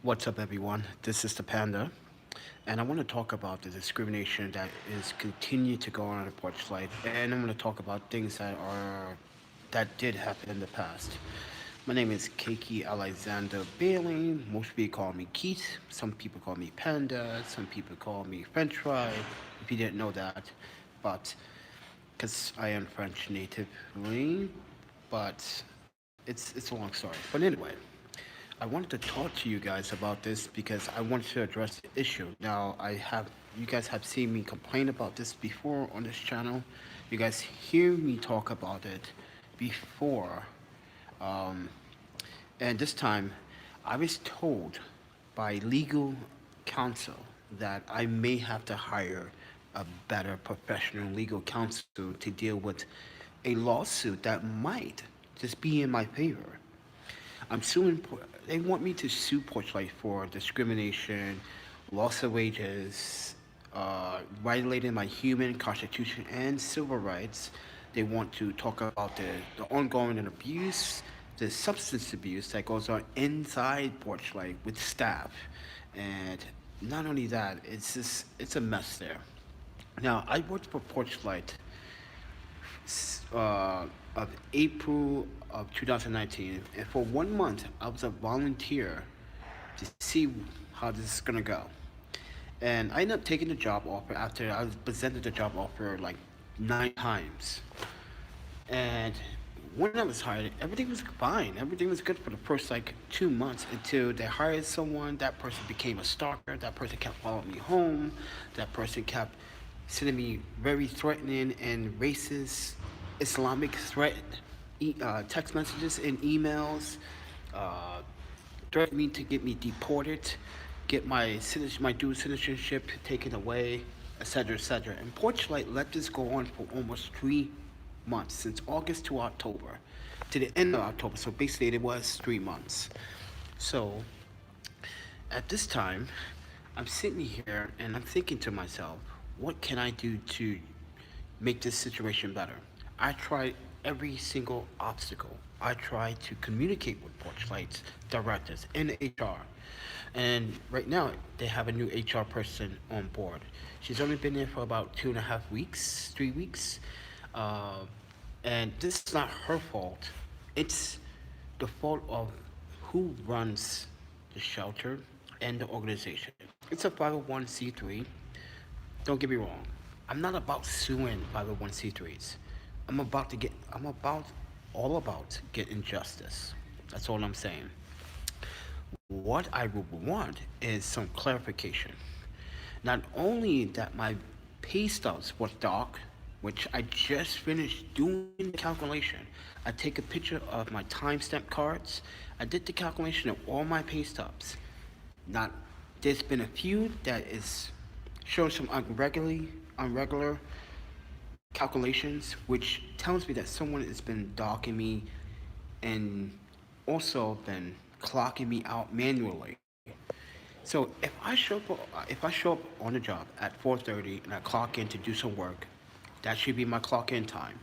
What's up, everyone? This is the Panda, and I want to talk about the discrimination that is continued to go on in the porch light, and I'm going to talk about things that did happen in the past. My name is Keiki Alexander Bailey. Most people call me Keith. Some people call me Panda. Some people call me French fry. If you didn't know that, but because I am French natively, but it's a long story. But anyway, I wanted to talk to you guys about this because I wanted to address the issue. Now, you guys have seen me complain about this before on this channel. You guys hear me talk about it before. Um, and this time, I was told by legal counsel that I may have to hire a better professional legal counsel to deal with a lawsuit that might just be in my favor. I'm suing. They want me to sue Porchlight for discrimination, loss of wages, violating my human constitution and civil rights. They want to talk about the ongoing abuse, the substance abuse that goes on inside Porchlight with staff, and not only that, it's a mess there. Now I worked for Porchlight of April of 2019, and for 1 month I was a volunteer to see how this is gonna go. And I ended up taking the job offer after I was presented the job offer like 9 times. And when I was hired, everything was fine. Everything was good for the first like 2 months until they hired someone. That person became a stalker. That person kept following me home. That person kept sending me very threatening and racist Islamic text messages and emails, uh, threatened me to get me deported, get my dual citizenship taken away, etc., etc. And Porchlight let this go on for almost 3 months, since August to October, to the end of October. So basically, it was 3 months. So at this time, I'm sitting here and I'm thinking to myself, what can I do to make this situation better? I tried every single obstacle. I tried to communicate with Porchlight's directors and HR. And right now, they have a new HR person on board. She's only been there for about 2.5 weeks, 3 weeks. Uh, and this is not her fault. It's the fault of who runs the shelter and the organization. It's a 501c3. Don't get me wrong. I'm not about suing 501c3s. I'm all about getting justice. That's all I'm saying. What I would want is some clarification. Not only that my pay stubs was dark, which I just finished doing the calculation. I take a picture of my timestamp cards. I did the calculation of all my pay stubs. Not There's been a few that is showing some irregular calculations, which tells me that someone has been dogging me and also been clocking me out manually. So if I show up on the job at 4:30 and I clock in to do some work, that should be my clock in time.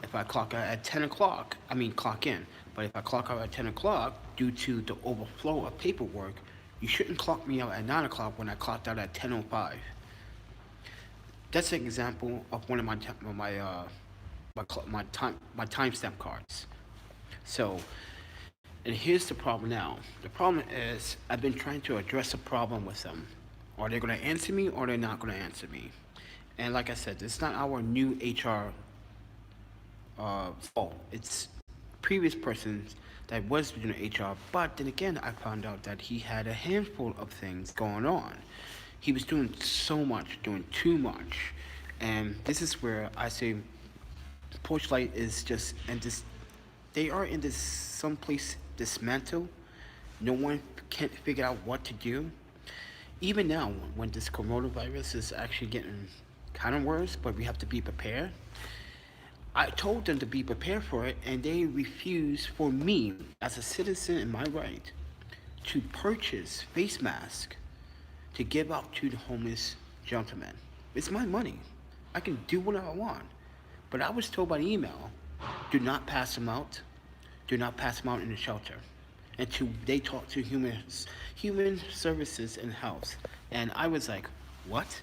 If I clock out at 10 o'clock, I mean clock in. But if I clock out at 10 o'clock due to the overflow of paperwork, you shouldn't clock me out at 9 o'clock when I clocked out at 10:05. That's an example of one of my timestamp cards. So, and here's the problem now. The problem is I've been trying to address a problem with them. Are they going to answer me or they're not going to answer me? And like I said, it's not our new HR fault. It's previous person that was doing HR. But then again, I found out that he had a handful of things going on. He was doing so much, doing too much. And this is where I say Porchlight is just, and this, they are in this someplace dismantled. No one can't figure out what to do. Even now, when this coronavirus is actually getting kind of worse, but we have to be prepared. I told them to be prepared for it, and they refused for me, as a citizen in my right, to purchase face masks to give out to the homeless gentlemen. It's my money. I can do whatever I want. But I was told by email, do not pass them out. Do not pass them out in the shelter. they talk to human services and health. And I was like, what?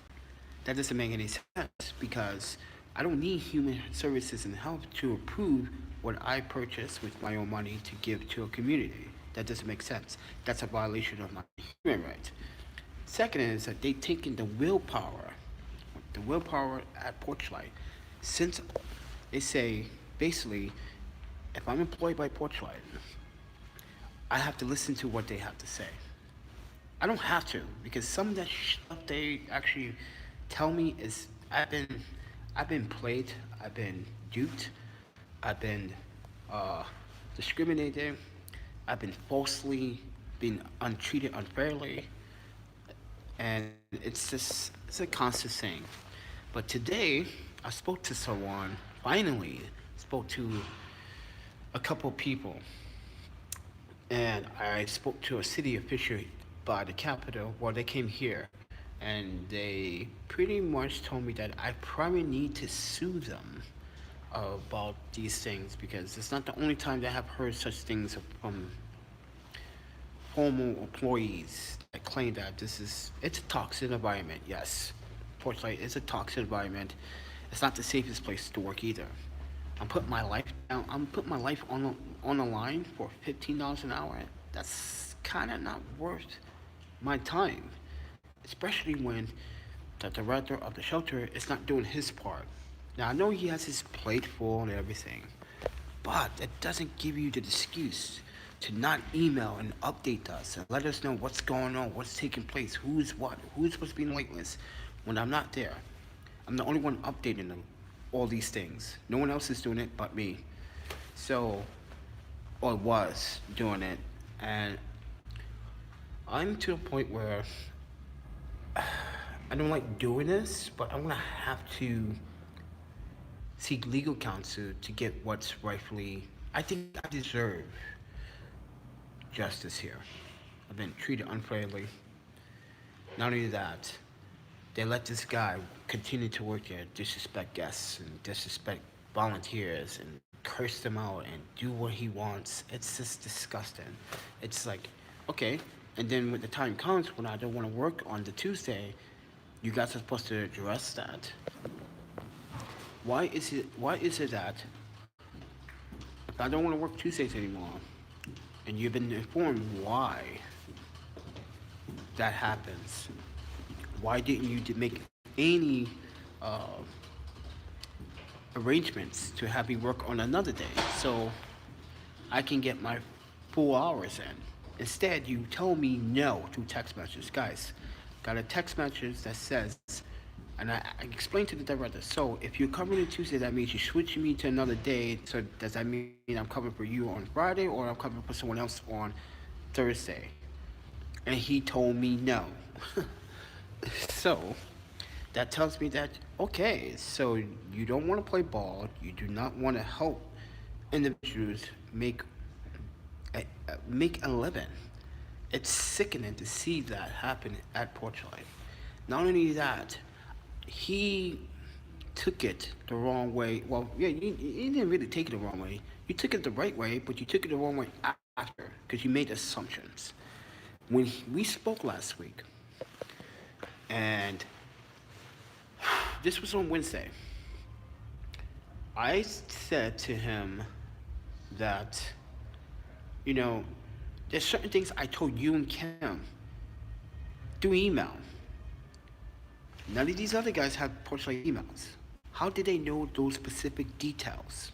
That doesn't make any sense because I don't need human services and health to approve what I purchase with my own money to give to a community. That doesn't make sense. That's a violation of my human right. Second is that they taken the willpower at Porchlight. Since they say basically, if I'm employed by Porchlight, I have to listen to what they have to say. I don't have to because some of that stuff they actually tell me is I've been played, I've been duped, I've been uh, discriminated, I've been falsely been untreated unfairly, and it's a constant thing. But today I spoke to someone. Finally, spoke to a couple people, and I spoke to a city official by the Capitol. Well, they came here, and they pretty much told me that I probably need to sue them about these things because it's not the only time that I have heard such things from former employees that claim that it's a toxic environment. Yes, Porchlight is a toxic environment. It's not the safest place to work either. I'm putting my life down. I'm putting my life on the line for $15 an hour. That's kind of not worth my time, especially when the director of the shelter is not doing his part. Now I know he has his plate full and everything, but it doesn't give you the excuse to not email and update us and let us know what's going on, what's taking place, who's supposed to be in the wait list when I'm not there. I'm the only one updating them, all these things. No one else is doing it but me. So, or was doing it, and I'm to a point where I don't like doing this, but I'm gonna have to seek legal counsel to get what's rightfully. I think I deserve justice here. I've been treated unfairly. Not only that, they let this guy continue to work there, disrespect guests and disrespect volunteers and curse them out and do what he wants. It's just disgusting. It's like, okay, and then when the time comes when I don't want to work on the Tuesday, you guys are supposed to address that. Why is it that if I don't want to work Tuesdays anymore, and you've been informed why that happens, why didn't you make any uh, arrangements to have me work on another day so I can get my full hours in? Instead, you tell me no through text messages. Guys, got a text message that says, and I explained to the director, so if you're covering it Tuesday, that means you're switching me to another day. So does that mean I'm covering for you on Friday or I'm covering for someone else on Thursday? And he told me no. So that tells me that, okay, so you don't want to play ball. You do not want to help individuals make a living. It's sickening to see that happen at Porchlight. Not only that, he took it the wrong way. Well, yeah, you didn't really take it the wrong way. You took it the right way, but you took it the wrong way after because you made assumptions. When we spoke last week, and this was on Wednesday, I said to him that, there's certain things I told you and Kim through email. None of these other guys have Porchlight emails. How did they know those specific details?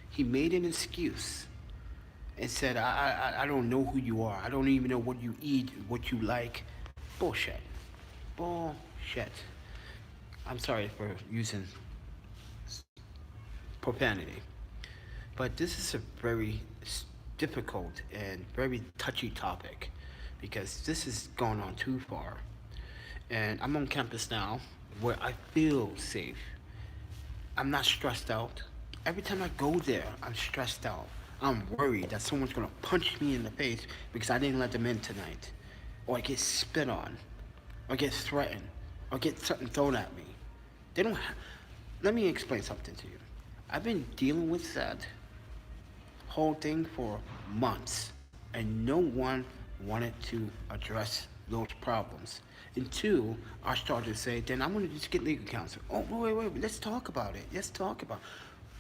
He made an excuse and said, I don't know who you are. I don't even know what you eat, what you like. Bullshit. Bullshit. I'm sorry for using profanity. But this is a very difficult and very touchy topic because this has gone on too far. And I'm on campus now where I feel safe. I'm not stressed out. Every time I go there, I'm stressed out. I'm worried that someone's gonna punch me in the face because I didn't let them in tonight. Or I get spit on. Or get threatened. Or get something thrown at me. They don't Let me explain something to you. I've been dealing with that whole thing for months. and no one wanted to address those problems. And two, I started to say, then I'm gonna just get legal counsel. Oh, wait, let's talk about it. Let's talk about it.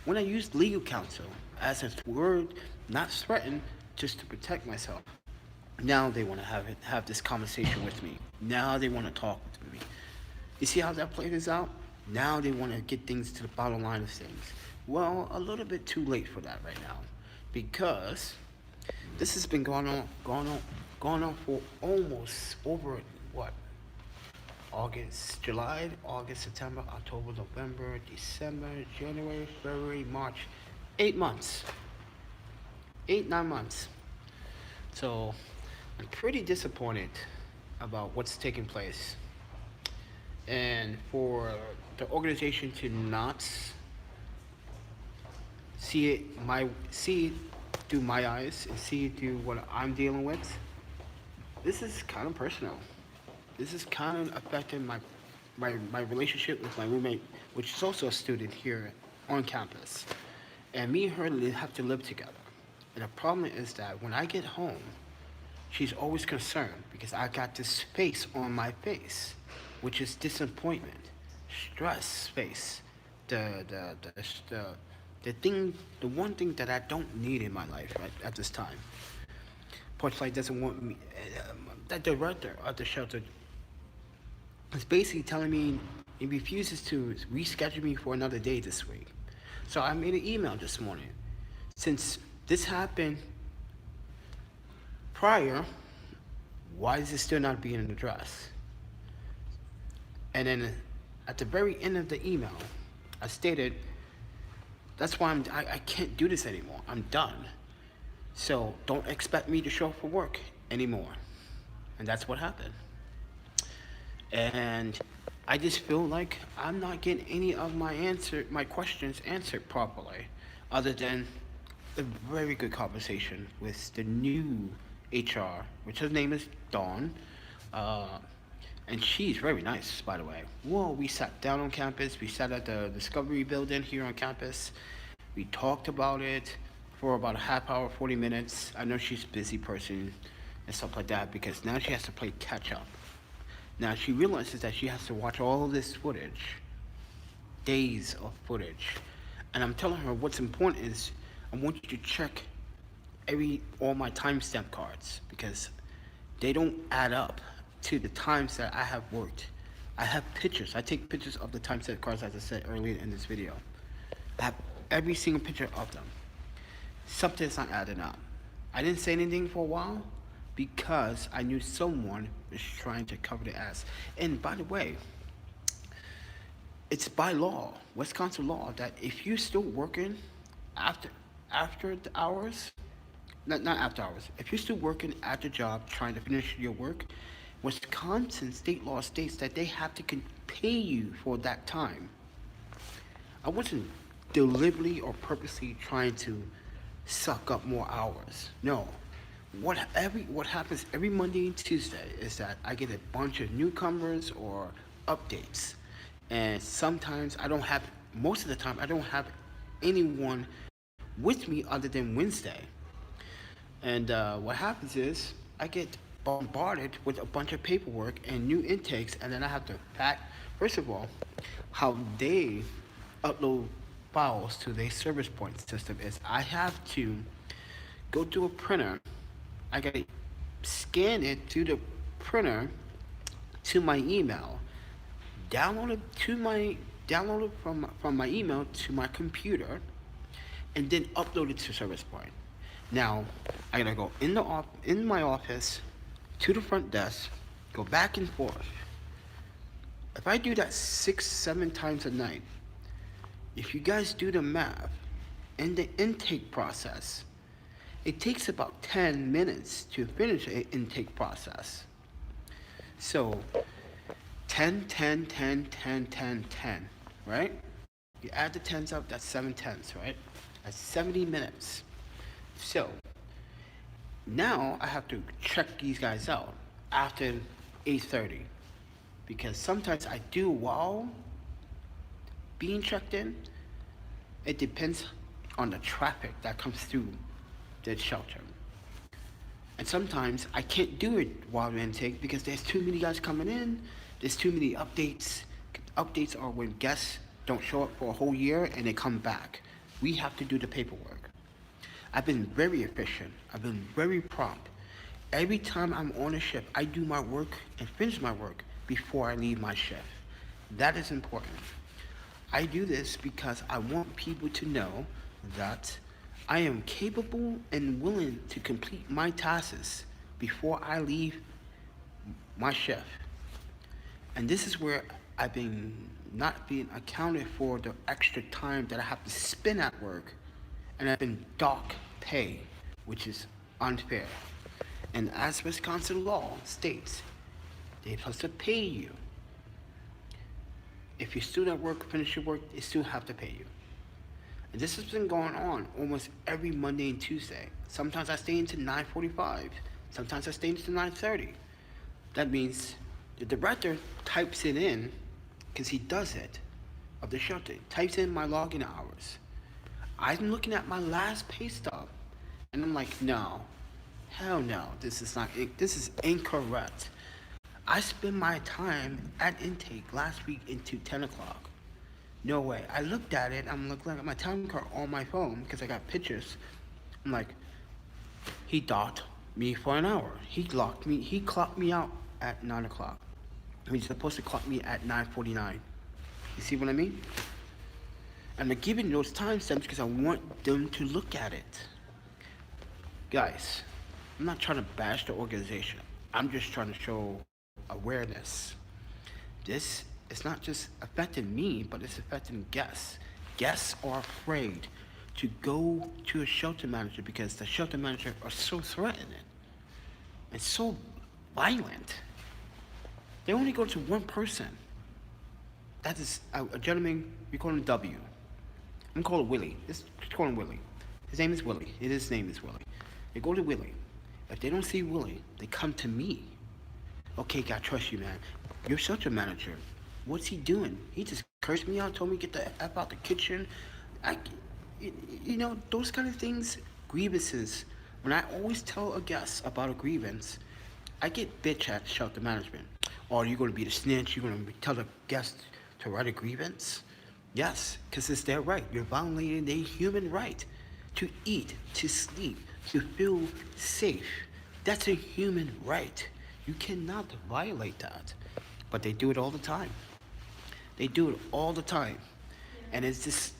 When I used legal counsel as a word, not threatened, just to protect myself, now they want to have this conversation with me. Now they want to talk with me. You see how that plays out? Now they want to get things to the bottom line of things. Well, a little bit too late for that right now, because this has been going on for almost over what? July, August, September, October, November, December, January, February, March. 8 months. 9 months. So I'm pretty disappointed about what's taking place. And for the organization to not see it through my eyes and see it through what I'm dealing with, this is kind of personal. This is kind of affecting my relationship with my roommate, which is also a student here on campus. And me and her have to live together. And the problem is that when I get home, she's always concerned because I got this face on my face, which is disappointment, stress face, the one thing that I don't need in my life right at this time. Porchlight doesn't want me. The director of the shelter is basically telling me he refuses to reschedule me for another day this week. So I made an email this morning. Since this happened prior, why is it still not being addressed? And then at the very end of the email, I stated, that's why I can't do this anymore. I'm done. So don't expect me to show up for work anymore. And that's what happened. And I just feel like I'm not getting any of my questions answered properly, other than a very good conversation with the new HR, which her name is Dawn. And she's very nice, by the way. Well, we sat down on campus. We sat at the Discovery building here on campus. We talked about it for about a half hour, 40 minutes. I know she's a busy person and stuff like that, because now she has to play catch up. Now she realizes that she has to watch all this footage, days of footage. And I'm telling her what's important is I want you to check all my timestamp cards, because they don't add up to the times that I have worked. I have pictures. I take pictures of the timestamp cards, as I said earlier in this video. I have every single picture of them. Something's not adding up. I didn't say anything for a while because I knew someone was trying to cover the ass. And by the way, it's by law, Wisconsin law, that if you're still working after the hours, not after hours, if you're still working at the job trying to finish your work, Wisconsin state law states that they have to pay you for that time. I wasn't deliberately or purposely trying to suck up more hours. No. What happens every Monday and Tuesday is that I get a bunch of newcomers or updates. And sometimes most of the time, I don't have anyone with me other than Wednesday. And what happens is I get bombarded with a bunch of paperwork and new intakes, and then I have to first of all, how they upload files to their service point system is I have to go to a printer. I gotta scan it to the printer to my email, download it from my email to my computer, and then upload it to service point. Now I gotta go in my office to the front desk, go back and forth. If I do that 6-7 times a night, if you guys do the math in the intake process, it takes about 10 minutes to finish an intake process. So 10, 10, 10, 10, 10, 10, right? You add the tens up, that's 7 tenths, right? That's 70 minutes. So now I have to check these guys out after 8:30, because sometimes I do while being checked in. It depends on the traffic that comes through the shelter. And sometimes I can't do it while I'm intake because there's too many guys coming in, there's too many updates. Updates are when guests don't show up for a whole year and they come back. We have to do the paperwork. I've been very efficient. I've been very prompt. Every time I'm on a shift, I do my work and finish my work before I leave my shift. That is important. I do this because I want people to know that I am capable and willing to complete my tasks before I leave my shift. And this is where I've been not being accounted for the extra time that I have to spend at work, and I've been dock pay, which is unfair. And as Wisconsin law states, they're supposed to pay you. If you're still at work, finish your work, they still have to pay you. And this has been going on almost every Monday and Tuesday. Sometimes I stay into 9:45. Sometimes I stay into 9:30. That means the director types it in, because he does it, of the shelter, types in my login hours. I'm looking at my last pay stub, and I'm like, no, hell no, this is incorrect. I spent my time at intake last week into 10 o'clock. No way. I looked at it, I'm looking at my time card on my phone because I got pictures. I'm like, he docked me for an hour. He clocked me out at 9 o'clock. He's supposed to clock me at 9:49. You see what I mean? And I'm giving those timestamps because I want them to look at it. Guys, I'm not trying to bash the organization. I'm just trying to show awareness. This is not just affecting me, but it's affecting guests. Guests are afraid to go to a shelter manager because the shelter manager are so threatening and so violent. They only go to one person. That is a gentleman, we call him W. I'm gonna call him Willie. Just call him Willie. His name is Willie. His name is Willie. They go to Willie. If they don't see Willie, they come to me. Okay, I trust you, man. You're such a manager. What's he doing? He just cursed me out, told me to get the F out the kitchen. Those kind of things, grievances. When I always tell a guest about a grievance, I get bitch at shelter management. Or you're going to be the snitch, you're going to tell the guest to write a grievance? Yes, because it's their right. You're violating their human right to eat, to sleep, to feel safe. That's a human right. You cannot violate that. But they do it all the time. They do it all the time. And it's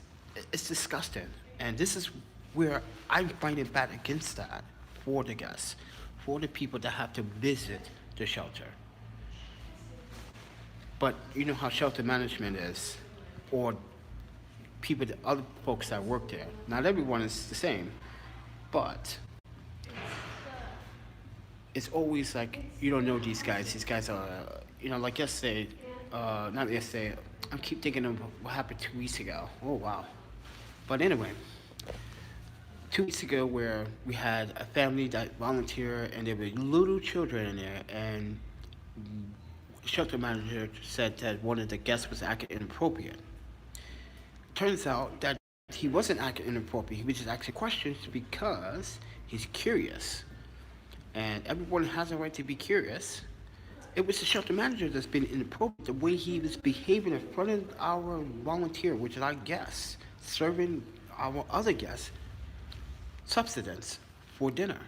disgusting. And this is where I'm fighting back against that for the guests, for the people that have to visit the shelter. But you know how shelter management is, or other folks that work there. Not everyone is the same, but it's always like, you don't know these guys. These guys are, like yesterday, not yesterday, I keep thinking of what happened 2 weeks ago. Oh, wow. But anyway, 2 weeks ago where we had a family that volunteered and there were little children in there, and shelter manager said that one of the guests was acting inappropriate. Turns out that he wasn't acting inappropriate. He was just asking questions because he's curious. And everyone has a right to be curious. It was the shelter manager that's been inappropriate, the way he was behaving in front of our volunteer, which is our guests, serving our other guests subsistence for dinner.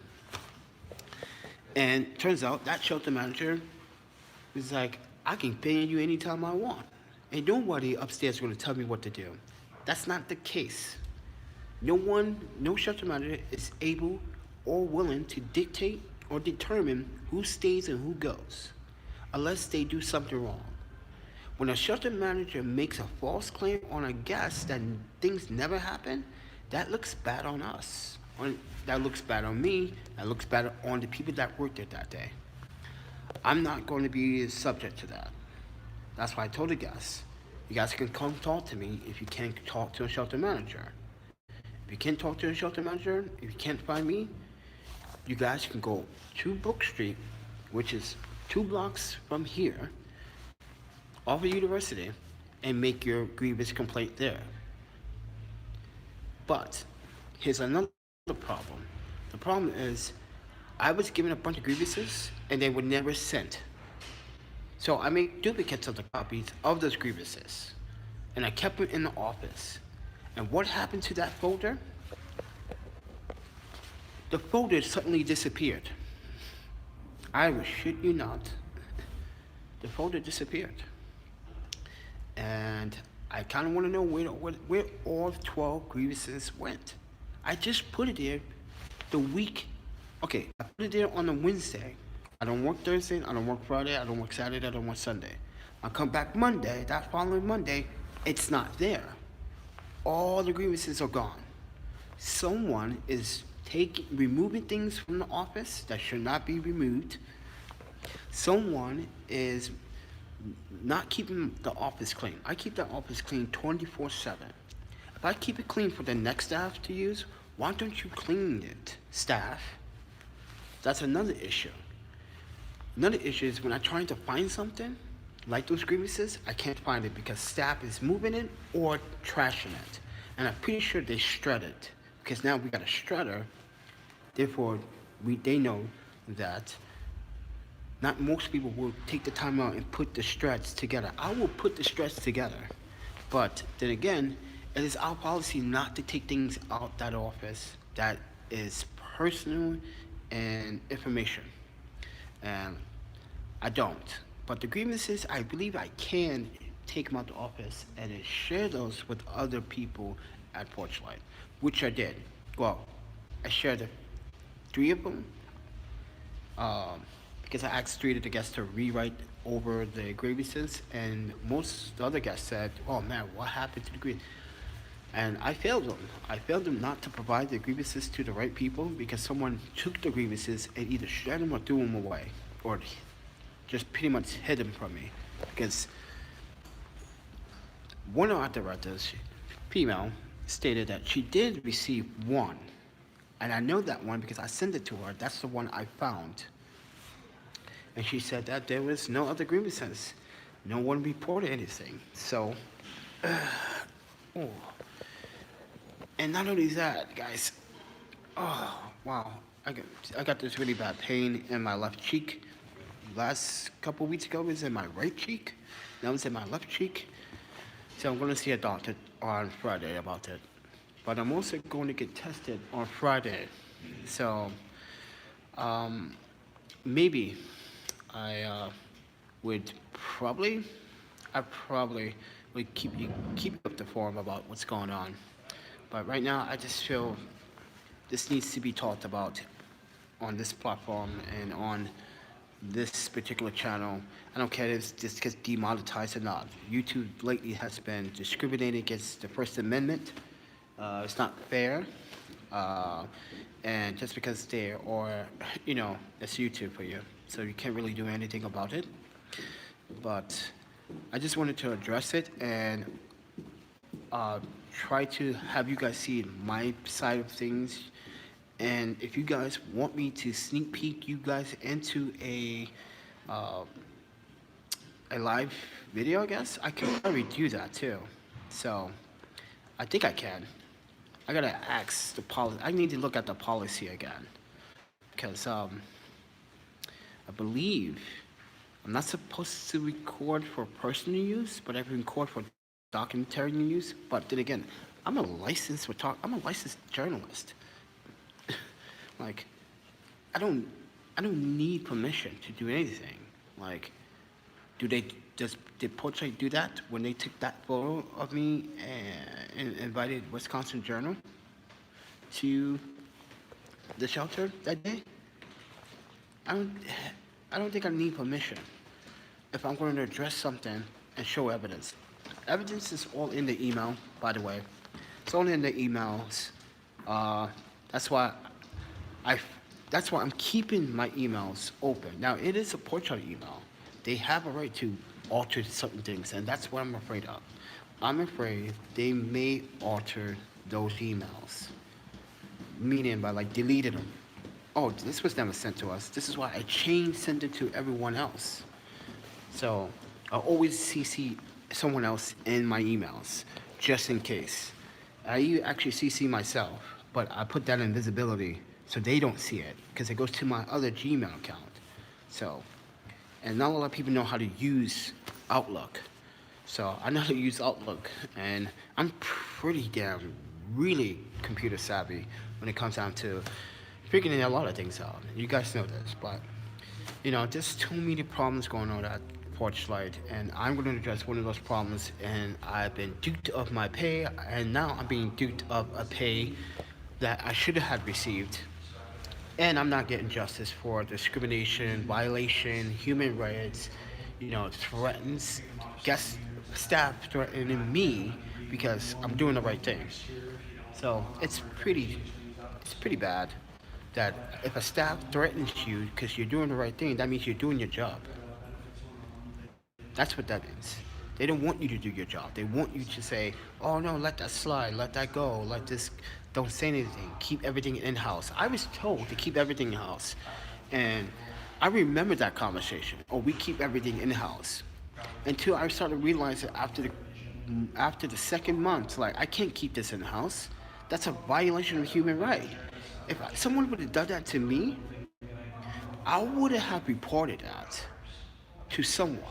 And turns out that shelter manager was like, I can pay you anytime I want. And nobody upstairs is going to tell me what to do. That's not the case. No shelter manager is able or willing to dictate or determine who stays and who goes, unless they do something wrong. When a shelter manager makes a false claim on a guest that things never happen, that looks bad on us. That looks bad on me. That looks bad on the people that worked there that day. I'm not going to be subject to that. That's why I told the guests, you guys can come talk to me if you can't talk to a shelter manager. If you can't talk to a shelter manager, if you can't find me, you guys can go to Brook Street, which is 2 blocks from here, off of University, and make your grievance complaint there. But here's another problem. The problem is I was given a bunch of grievances and they were never sent. So I made duplicates of the copies of those grievances and I kept them in the office. And what happened to that folder? The folder suddenly disappeared. I will shit you not. The folder disappeared. And I kind of want to know where all 12 grievances went. I just put it there the week. Okay, I put it there on a Wednesday. I don't work Thursday, I don't work Friday, I don't work Saturday, I don't work Sunday. I come back Monday, that following Monday, it's not there. All the grievances are gone. Someone is removing things from the office that should not be removed. Someone is not keeping the office clean. I keep the office clean 24/7. If I keep it clean for the next staff to use, why don't you clean it, staff? That's another issue. Another issue is when I'm trying to find something, like those grievances, I can't find it because staff is moving it or trashing it. And I'm pretty sure they shred it because now we got a shredder. Therefore, they know that not most people will take the time out and put the shreds together. I will put the shreds together. But then again, it is our policy not to take things out that office that is personal and information. And I don't. But the grievances, I believe I can take them out the office and then share those with other people at Porchlight, which I did. Well, I shared 3 of them because I asked 3 of the guests to rewrite over the grievances, and most of the other guests said, "Oh man, what happened to the grievances?" And I failed them. I failed them not to provide the grievances to the right people because someone took the grievances and either shred them or threw them away, or just pretty much hid them from me. Because one of our directors, female, stated that she did receive one. And I know that one because I sent it to her. That's the one I found. And she said that there was no other grievances. No one reported anything. So, oh. And not only that, guys, oh, wow. I got this really bad pain in my left cheek. Last couple weeks ago, it was in my right cheek. Now it's in my left cheek. So I'm going to see a doctor on Friday about it. But I'm also going to get tested on Friday. So maybe I probably would keep you up to form about what's going on. But right now, I just feel this needs to be talked about on this platform and on this particular channel. I don't care if this gets demonetized or not. YouTube lately has been discriminating against the First Amendment. It's not fair. And just because they're, or, it's YouTube for you. So you can't really do anything about it. But I just wanted to address it and try to have you guys see my side of things. And if you guys want me to sneak peek you guys into a live video, I guess, I can probably do that too. So I think I can. I gotta ask the policy. I need to look at the policy again. Because I believe I'm not supposed to record for personal use, but I can record for documentary use. But then again, I'm a licensed journalist. Like, I don't need permission to do anything. Like, did Portrait do that when they took that photo of me and invited Wisconsin Journal to the shelter that day? I don't think I need permission if I'm going to address something and show evidence. Evidence is all in the email, by the way. It's all in the emails. That's why I'm keeping my emails open. Now, it is a Portrait email. They have a right to alter certain things, and that's what I'm afraid of. I'm afraid they may alter those emails, meaning by deleting them. Oh, this was never sent to us. This is why I sent it to everyone else. So I always CC someone else in my emails, just in case. I actually CC myself, but I put that in visibility so they don't see it because it goes to my other Gmail account. So, and not a lot of people know how to use Outlook. So I know how to use Outlook, and I'm pretty damn really computer savvy when it comes down to figuring a lot of things out. You guys know this, but there's too many problems going on at Porchlight, and I'm going to address one of those problems. And I've been duped of my pay, and now I'm being duped of a pay that I should have had received, and I'm not getting justice for discrimination, violation, human rights. Threatens guest staff threatening me because I'm doing the right thing. So it's pretty bad that if a staff threatens you because you're doing the right thing, that means you're doing your job. That's what that means. They don't want you to do your job. They want you to say, "Oh no, let that slide, let that go, let this, don't say anything, keep everything in house." I was told to keep everything in house, and I remember that conversation. Oh, we keep everything in house, until I started realizing after the second month, like, I can't keep this in house. That's a violation of human right. If someone would have done that to me, I would have reported that to someone.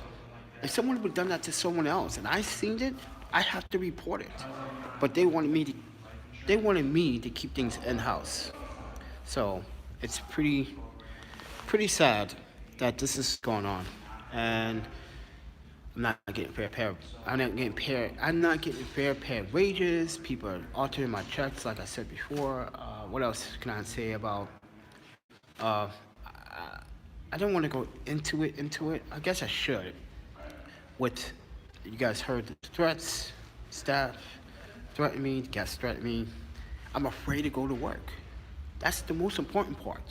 If someone would have done that to someone else and I seen it, I have to report it. But they wanted me to keep things in house. So it's pretty sad that this is going on, and I'm not getting fair pay. I'm not getting fair wages. People are altering my checks, like I said before. What else can I say about? Uh, I, I don't want to go into it. I guess I should. What you guys heard the threats, staff threaten me, guests threaten me. I'm afraid to go to work. That's the most important part.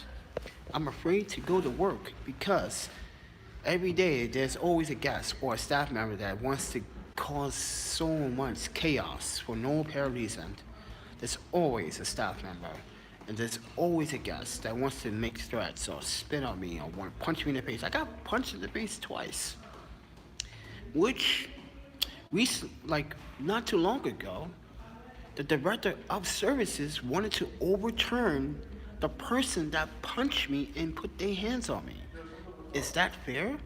I'm afraid to go to work because every day there's always a guest or a staff member that wants to cause so much chaos for no apparent reason. There's always a staff member, and there's always a guest that wants to make threats or spit on me or want to punch me in the face. I got punched in the face twice, which like not too long ago, the director of services wanted to overturn the person that punched me and put their hands on me. Is that fair?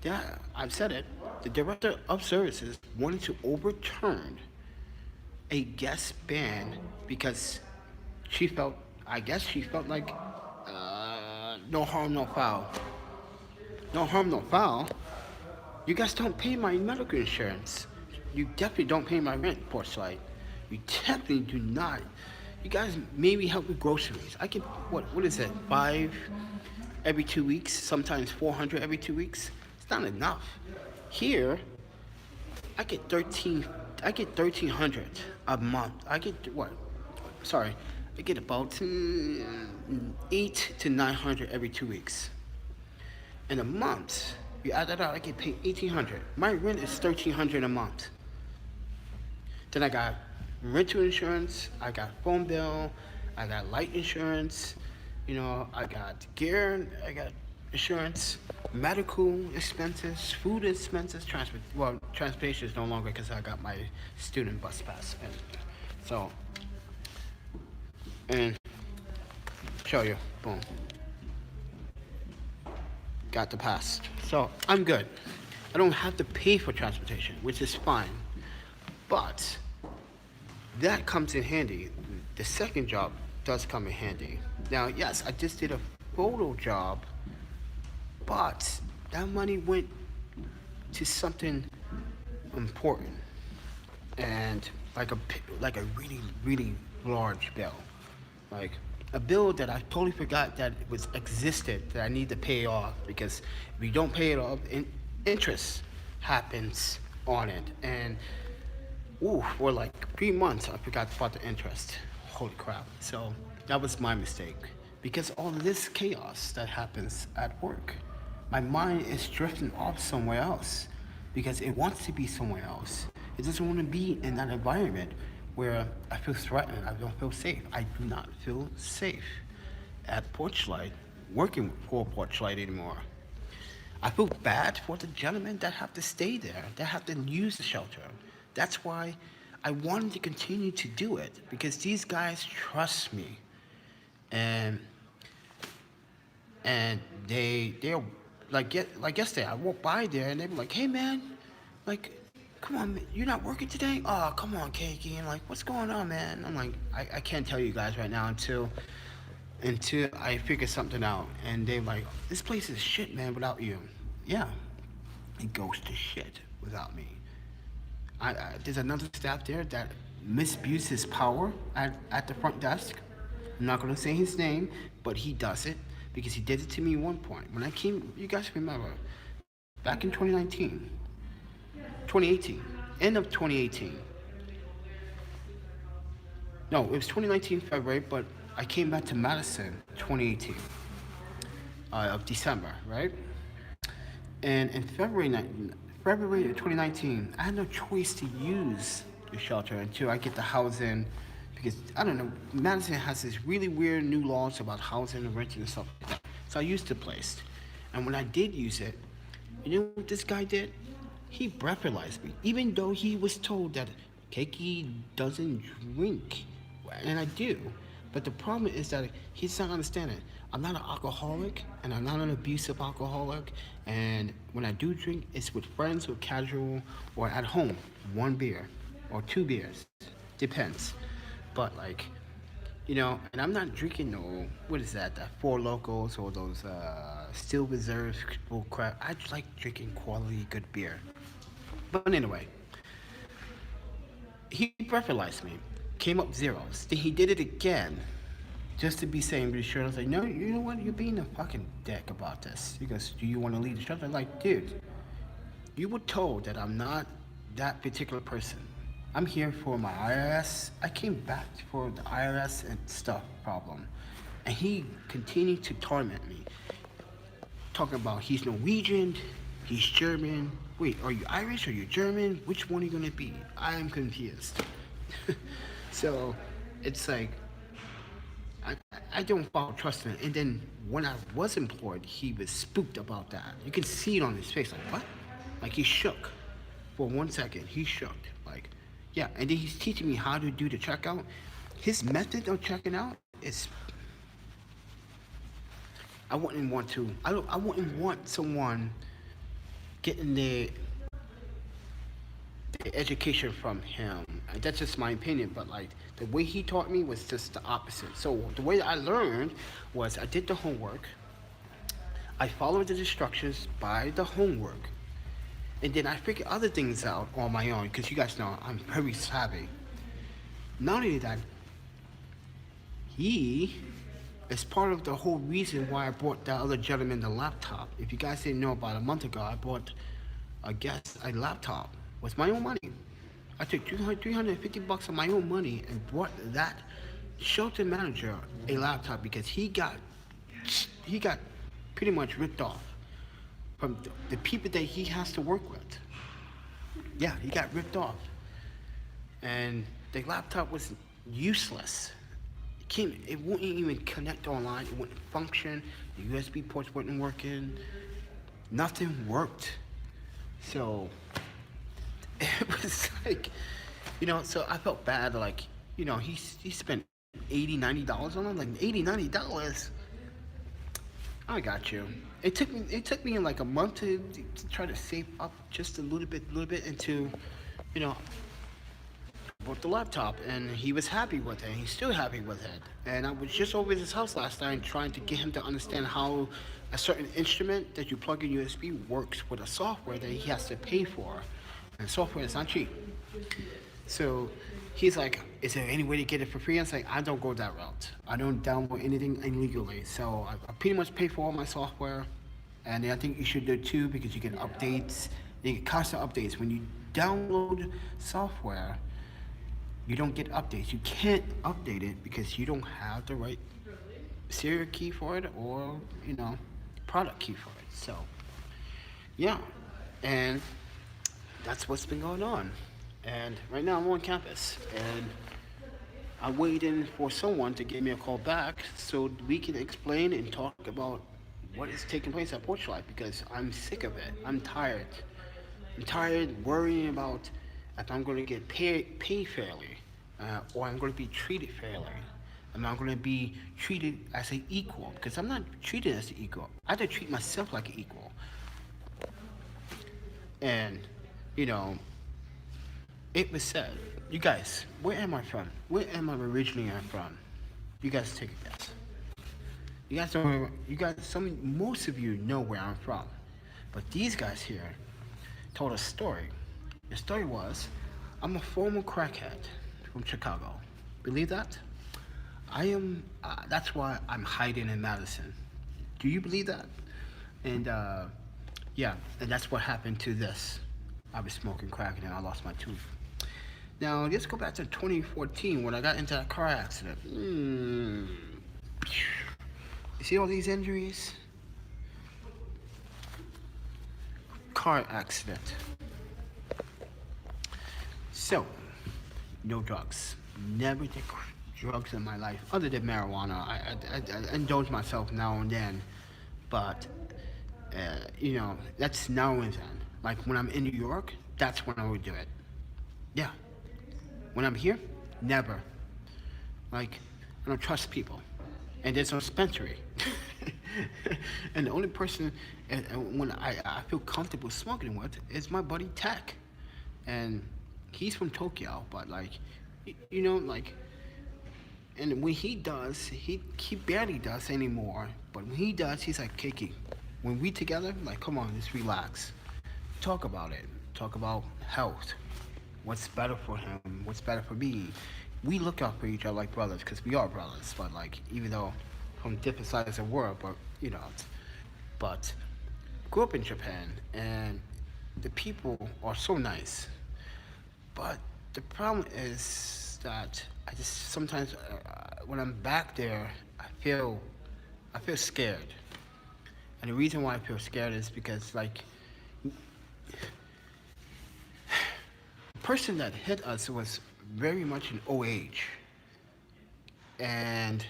Yeah, I've said it. The director of services wanted to overturn a guest ban because I guess she felt like no harm, no foul. No harm, no foul. You guys don't pay my medical insurance. You definitely don't pay my rent, Porchlight. You definitely do not. You guys maybe help with groceries. I get what is it? 5 every 2 weeks, sometimes 400 every 2 weeks. It's not enough. Here, I get 1300 a month. I get what? Sorry, I get about 8 to 900 every 2 weeks. In a month, you add that out, I get paid 1,800. My rent is 1,300 a month. Then I got rental insurance, I got phone bill, I got light insurance, I got gear, I got insurance, medical expenses, food expenses, transportation is no longer because I got my student bus pass. And show you, boom. Got the pass. So I'm good. I don't have to pay for transportation, which is fine. But that comes in handy. The second job does come in handy. Now, yes, I just did a photo job, but that money went to something important, and like a really really large bill, like a bill that I totally forgot that it was existed, that I need to pay off, because if you don't pay it off, interest happens on it. And for like 3 months I forgot about the interest. Holy crap. So that was my mistake, because all of this chaos that happens at work, my mind is drifting off somewhere else because it wants to be somewhere else. It doesn't want to be in that environment where I feel threatened. I don't feel safe. I do not feel safe at Porchlight, working for Porchlight anymore. I feel bad for the gentlemen that have to stay there, that have to use the shelter. That's why I wanted to continue to do it, because these guys trust me. and and they're like yesterday I walked by there and they were like, hey man, like, come on, you're not working today? Oh, come on, Keiki. And like, what's going on, man? I'm like, I can't tell you guys right now until I figure something out. And they're like, this place is shit, man, without you. Yeah, it goes to shit without me. There's another staff there that misuses his power at the front desk. I'm not gonna say his name, but he does it because he did it to me at one point. When I came, you guys remember, back in 2019, 2018, end of 2018. No, it was 2019 February, but I came back to Madison 2018 of December, right? And in February of 2019, I had no choice to use the shelter until I get the housing, because I don't know, Madison has this really weird new laws about housing and renting and stuff like that. So I used the place, and when I did use it, you know what this guy did? He breathalyzed me, even though he was told that Keiki doesn't drink, and I do. But the problem is that he's not understanding. I'm not an alcoholic, and I'm not an abusive alcoholic. And when I do drink, it's with friends or casual or at home. One beer or two beers, depends. But like, you know, and I'm not drinking no, what is that, that Four Locos or those Still Reserves bull crap. I just like drinking quality good beer. But anyway, he breathalyzed me, came up zeros. Then he did it again, just to be saying, be sure. I was like, no, you know what? You're being a fucking dick about this. He goes, do you want to leave the shelter? I'm like, dude, you were told that I'm not that particular person. I'm here for my IRS. I came back for the IRS and stuff problem. And he continued to torment me, talking about he's Norwegian, he's German. Wait, are you Irish? Are you German? Which one are you gonna be? I am confused. So it's like I, I don't follow trust him. And then when I was employed, he was spooked about that. You can see it on his face, like what? Like he shook for 1 second. He shook, like yeah. And then he's teaching me how to do the checkout. His method of checking out is I wouldn't want to. I wouldn't want someone getting the education from him. That's just my opinion, but like the way he taught me was just the opposite. So the way I learned was I did the homework, I followed the instructions by the homework, and then I figured other things out on my own, because you guys know I'm very savvy. Not only that, he is part of the whole reason why I bought that other gentleman the laptop. If you guys didn't know, about a month ago, I bought a laptop with my own money. I took $350 of my own money and bought that shelter manager a laptop because he got pretty much ripped off from the people that he has to work with. Yeah, he got ripped off, and the laptop was useless. It wouldn't even connect online. It wouldn't function. The USB ports weren't working. Nothing worked. So it was like, you know, so I felt bad. Like, you know, he spent $80-$90 on it. Like $80-$90. I got you. It took me like a month to try to save up just a little bit into, you know, bought the laptop, and he was happy with it. He's still happy with it. And I was just over at his house last night trying to get him to understand how a certain instrument that you plug in USB works with a software that he has to pay for. And software is not cheap. So he's like, is there any way to get it for free? I was like, I don't go that route. I don't download anything illegally. So I pretty much pay for all my software. And I think you should do too, because you get updates. You get constant updates. When you download software, you don't get updates. You can't update it because you don't have the right serial key for it, or, you know, product key for it. So yeah, and that's what's been going on. And right now I'm on campus, and I'm waiting for someone to give me a call back so we can explain and talk about what is taking place at Porch Life, because I'm sick of it. I'm tired. I'm tired worrying about if I'm going to get paid fairly, or I'm going to be treated fairly. Am I going to be treated as an equal? Because I'm not treated as an equal. I have to treat myself like an equal. And, you know, it was said, you guys, where am I from? Where am I originally from? You guys take a guess. You guys don't. You guys. Most of you know where I'm from, but these guys here told a story. The story was, I'm a former crackhead from Chicago. Believe that? I am. That's why I'm hiding in Madison. Do you believe that? And yeah, and that's what happened to this. I was smoking crack and then I lost my tooth. Now let's go back to 2014 when I got into that car accident. You see all these injuries? Car accident. So, no drugs. Never did drugs in my life, other than marijuana. I indulge myself now and then, but you know, that's now and then. Like when I'm in New York, that's when I would do it. Yeah. When I'm here, never. Like, I don't trust people. And there's no dispensary. And the only person when I feel comfortable smoking with is my buddy Tech. And he's from Tokyo, but like, you know, like, and when he does, he barely does anymore. But when he does, he's like, Kiki, when we together, like, come on, let's relax. Talk about it. Talk about health. What's better for him? What's better for me? We look out for each other like brothers, because we are brothers. But like, even though from different sides of the world, but you know, but grew up in Japan, and the people are so nice. But the problem is that I just sometimes when I'm back there, I feel scared. And the reason why I feel scared is because like the person that hit us was very much in old age. And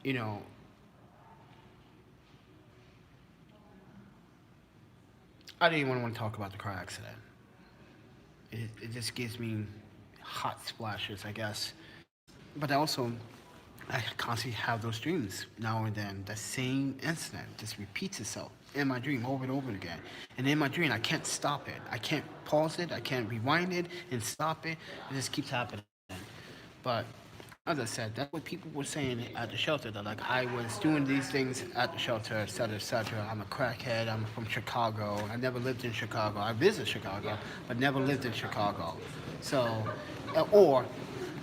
you know, I didn't even want to talk about the car accident. It just gives me hot splashes, I guess. But also, I constantly have those dreams now and then. The same incident just repeats itself in my dream over and over again. And in my dream, I can't stop it. I can't pause it. I can't rewind it and stop it. It just keeps happening. But as I said, that's what people were saying at the shelter. That like I was doing these things at the shelter, etc., etc. I'm a crackhead. I'm from Chicago. I never lived in Chicago. I visited Chicago, but never lived in Chicago. So, or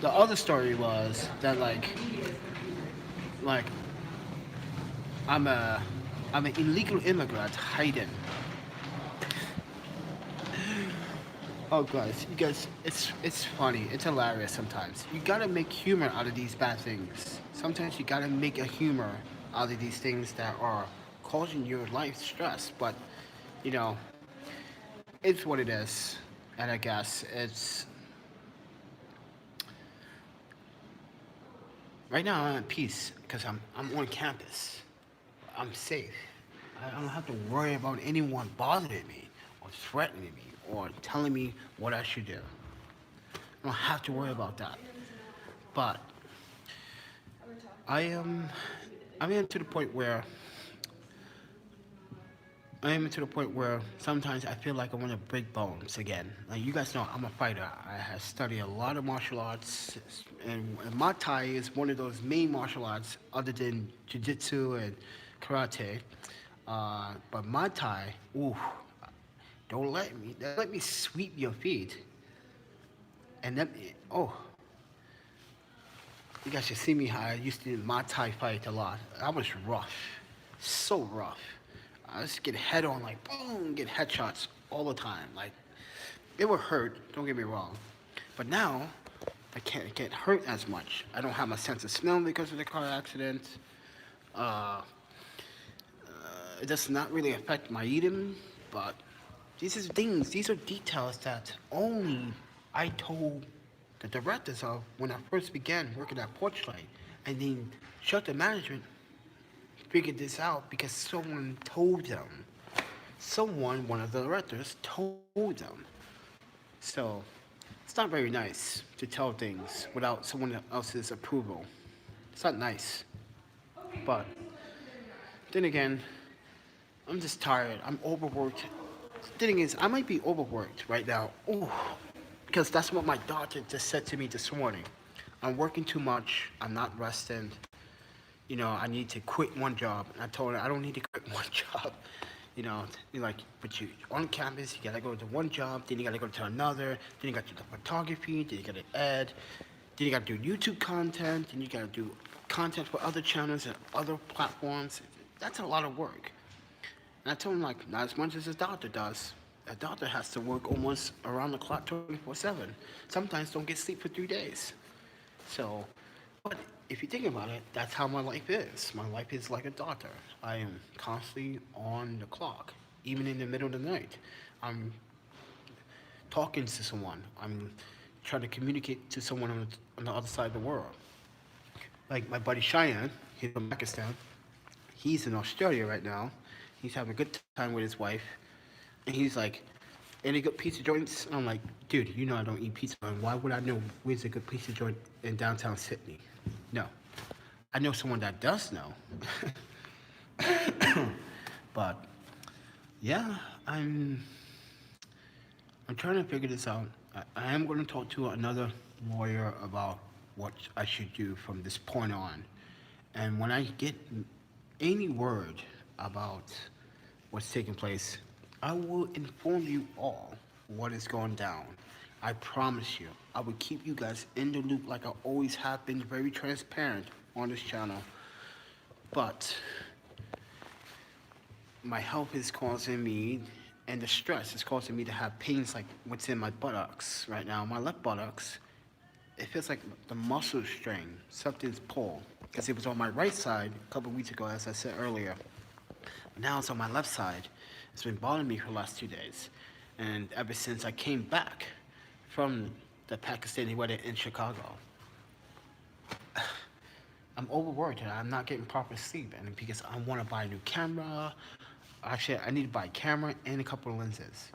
the other story was that like I'm a I'm an illegal immigrant hiding. Oh guys, you guys, it's funny, it's hilarious sometimes. You gotta make humor out of these bad things. Sometimes you gotta make a humor out of these things that are causing your life stress. But you know, it's what it is, and I guess it's right now I'm at peace because I'm on campus. I'm safe. I don't have to worry about anyone bothering me or threatening me or telling me what I should do. I don't have to worry about that. But I am I'm in to the point where I am to the point where sometimes I feel like I want to break bones again. Like you guys know, I'm a fighter. I have studied a lot of martial arts, and Muay Thai is one of those main martial arts other than Jiu-Jitsu and karate. But Muay Thai, ooh, don't let me sweep your feet. And then, oh, you guys should see me how I used to do Muay Thai fight a lot. I was rough, so rough. I just get head on, like boom, get headshots all the time. Like it would hurt. Don't get me wrong, but now I can't get hurt as much. I don't have my sense of smell because of the car accident. Uh, it does not really affect my eating, but these are details that only I told the directors of when I first began working at Porchlight, and then Shutter Management figured this out because someone told them. Someone, one of the directors, told them. So It's not very nice to tell things without someone else's approval. It's not nice. But then again, I'm just tired. I'm overworked. The thing is, I might be overworked right now. Ooh, because that's what my doctor just said to me this morning. I'm working too much. I'm not resting. You know, I need to quit one job. And I told her I don't need to quit one job. You know, you're like, but you on campus, you gotta go to one job, then you gotta go to another, then you gotta do the photography, then you gotta ed, then you gotta do YouTube content, then you gotta do content for other channels and other platforms. That's a lot of work. And I told him, like, not as much as a doctor does. A doctor has to work almost around the clock 24/7. Sometimes don't get sleep for 3 days. So, but if you think about it, that's how my life is. My life is like a doctor. I am constantly on the clock, even in the middle of the night. I'm talking to someone. I'm trying to communicate to someone on the other side of the world. Like my buddy Cheyenne, he's from Pakistan. He's in Australia right now. He's having a good time with his wife. And he's like, any good pizza joints? And I'm like, dude, you know I don't eat pizza. And why would I know where's a good pizza joint in downtown Sydney? No. I know someone that does know. But yeah, I'm trying to figure this out. I am going to talk to another lawyer about what I should do from this point on. And when I get any word about what's taking place, I will inform you all what is going down. I promise you, I will keep you guys in the loop like I always have been, very transparent on this channel. But my health is causing me, and the stress is causing me to have pains like what's in my buttocks right now. My left buttocks, it feels like the muscle strain, something's pulled. Because it was on my right side a couple weeks ago, as I said earlier. Now it's on my left side. It's been bothering me for the last 2 days. And ever since I came back from the Pakistani wedding in Chicago, I'm overworked and I'm not getting proper sleep. And because I want to buy a new camera, actually I need to buy a camera and a couple of lenses.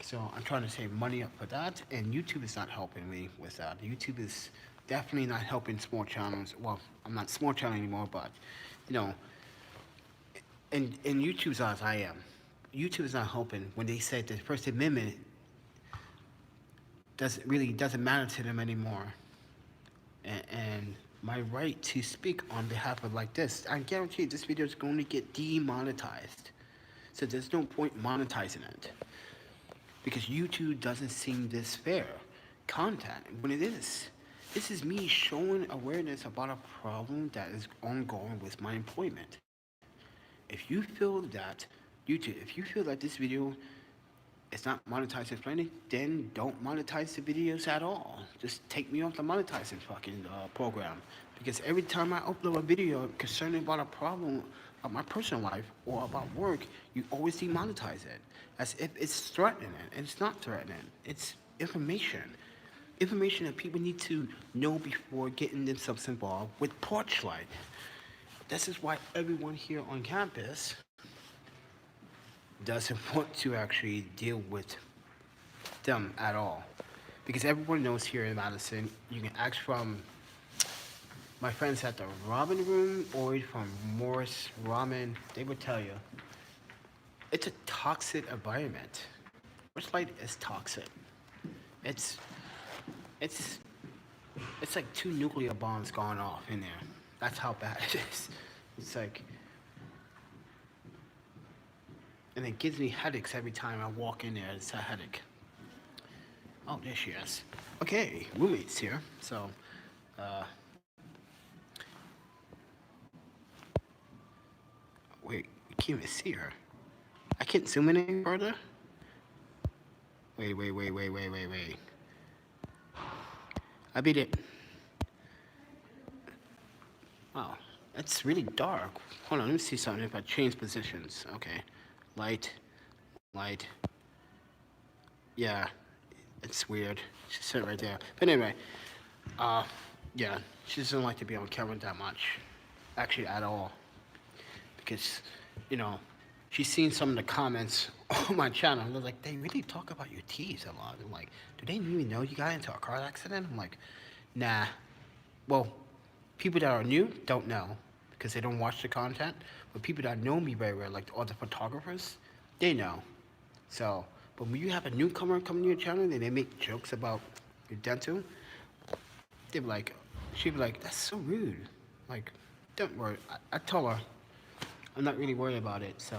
So I'm trying to save money up for that, and YouTube is not helping me with that. YouTube is definitely not helping small channels. Well, I'm not small channel anymore, but you know, in YouTube's eyes, I am. YouTube is not helping when they say the First Amendment doesn't matter to them anymore, and my right to speak on behalf of like this, I guarantee this video is going to get demonetized. So there's no point monetizing it because YouTube doesn't seem this fair content when it is. This is me showing awareness about a problem that is ongoing with my employment. If you feel that YouTube, if you feel that this video is not monetized and friendly, then don't monetize the videos at all. Just take me off the monetizing fucking program. Because every time I upload a video concerning about a problem of my personal life or about work, you always demonetize it. As if it's threatening, and it's not threatening. It's information. Information that people need to know before getting themselves involved with Porchlight. This is why everyone here on campus doesn't want to actually deal with them at all. Because everyone knows here in Madison, you can ask from my friends at the Ramen Room or from Morris Ramen, they would tell you, it's a toxic environment. Porchlight is toxic. It's like 2 nuclear bombs going off in there. That's how bad it is. It's like, and it gives me headaches every time I walk in there. It's a headache. Oh, there she is. Okay, roommate's here. So, wait, you can't even see her. I can't zoom in any further. Wait. I beat it. Wow, it's really dark. Hold on, let me see something if I change positions. Okay, light. Yeah, it's weird. She's sitting right there. But anyway, yeah, she doesn't like to be on camera that much. Actually, at all. Because, you know, she's seen some of the comments on my channel. They're like, they really talk about your teeth a lot. I'm like, do they even know you got into a car accident? I'm like, nah. Well, people that are new don't know because they don't watch the content. But people that know me very well, like all the photographers, they know. So, but when you have a newcomer come to your channel and they make jokes about your dental, they'd be like, she'd be like, that's so rude. Like, don't worry. I told her, I'm not really worried about it. So,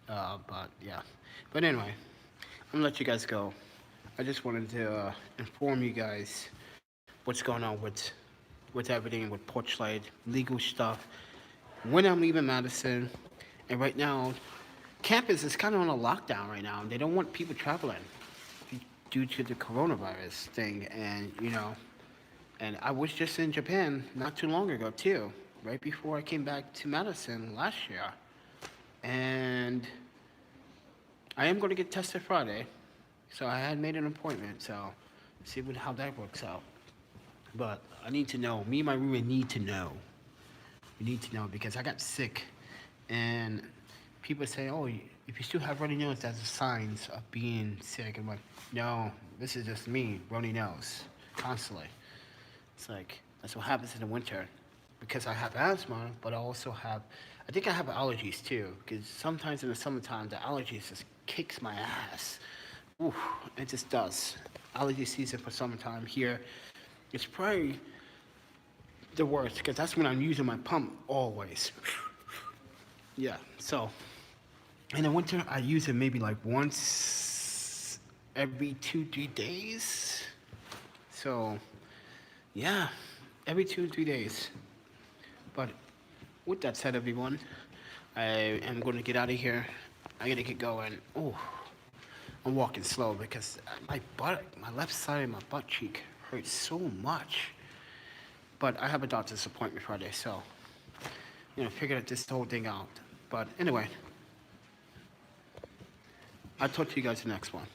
but yeah. But anyway, I'm gonna let you guys go. I just wanted to inform you guys what's going on with everything with Porchlight, legal stuff. When I'm leaving Madison, and right now, campus is kind of on a lockdown right now. They don't want people traveling due to the coronavirus thing, and and I was just in Japan not too long ago too, right before I came back to Madison last year, and I am going to get tested Friday, so I had made an appointment. So see how that works out. But I need to know. Me and my roommate need to know. We need to know because I got sick, and people say, "Oh, if you still have runny nose, that's a signs of being sick." I'm like, "No, this is just me, runny nose, constantly." It's like that's what happens in the winter, because I have asthma, but I also have, I think I have allergies too. Because sometimes in the summertime, the allergies just kicks my ass. Oof, it just does. Allergy season for summertime here, it's probably the worst because that's when I'm using my pump always. Yeah, so in the winter I use it maybe like once every 2-3 days. So yeah, every 2 or 3 days. But with that said, everyone, I am going to get out of here. I gotta get going. Oh, I'm walking slow because my butt, my left side of my butt cheek hurts so much. But I have a doctor's appointment Friday, so figure this whole thing out. But anyway, I'll talk to you guys in the next one.